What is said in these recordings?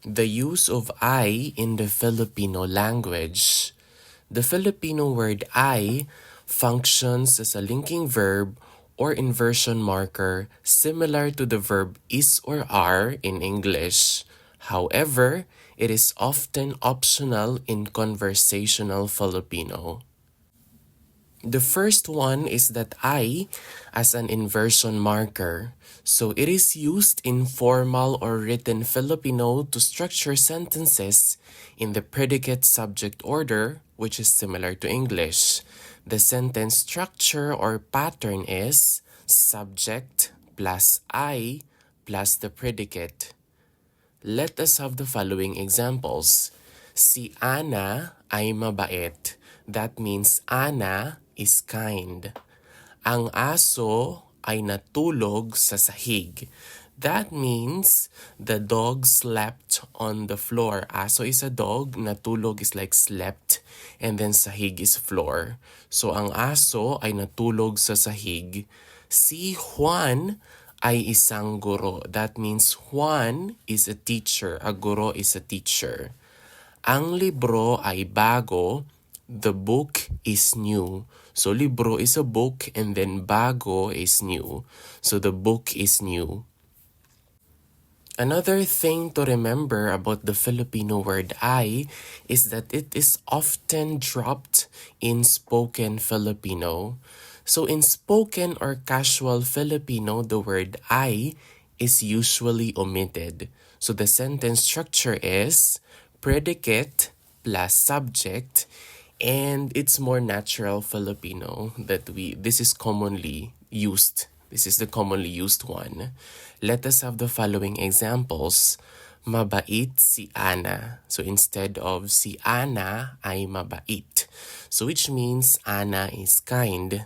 The use of I in the Filipino language. The Filipino word I functions as a linking verb or inversion marker similar to the verb is or are in English. However, it is often optional in conversational Filipino. The first one is that I as an inversion marker. So it is used in formal or written Filipino to structure sentences in the predicate subject order, which is similar to English. The sentence structure or pattern is subject plus I plus the predicate. Let us have the following examples. Si Ana ay mabait. That means Ana is kind. Ang aso ay natulog sa sahig. That means the dog slept on the floor. Aso is a dog, natulog is like slept, and then sahig is floor. So ang aso ay natulog sa sahig. Si Juan ay isang guro. That means Juan is a teacher. A guro is a teacher. Ang libro ay bago. The book is new. So libro is a book and then bago is new. So the book is new. Another thing to remember about the Filipino word I is that it is often dropped in spoken Filipino. So in spoken or casual Filipino, the word I is usually omitted. So the sentence structure is predicate plus subject, and it's more natural Filipino that this is commonly used. This is the commonly used one. Let us have the following examples. Mabait si Ana. So instead of si Ana ay mabait. So which means Ana is kind.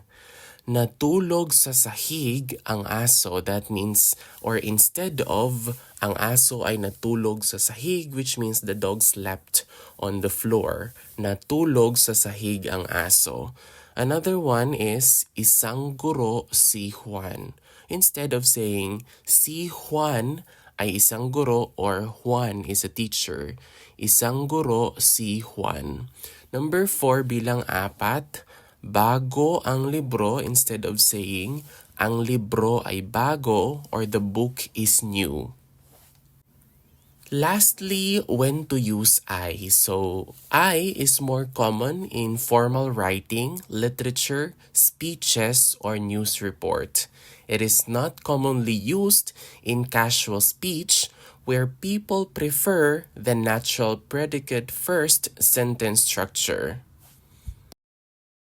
Natulog sa sahig ang aso. That means, or instead of, ang aso ay natulog sa sahig, which means the dog slept on the floor. Natulog sa sahig ang aso. Another one is, isang guro si Juan. Instead of saying, si Juan ay isang guro or Juan is a teacher, isang guro si Juan. Number 4 bilang 4, bago ang libro. Instead of saying, ang libro ay bago or the book is new. Lastly, when to use I. So, I is more common in formal writing, literature, speeches, or news report. It is not commonly used in casual speech where people prefer the natural predicate first sentence structure.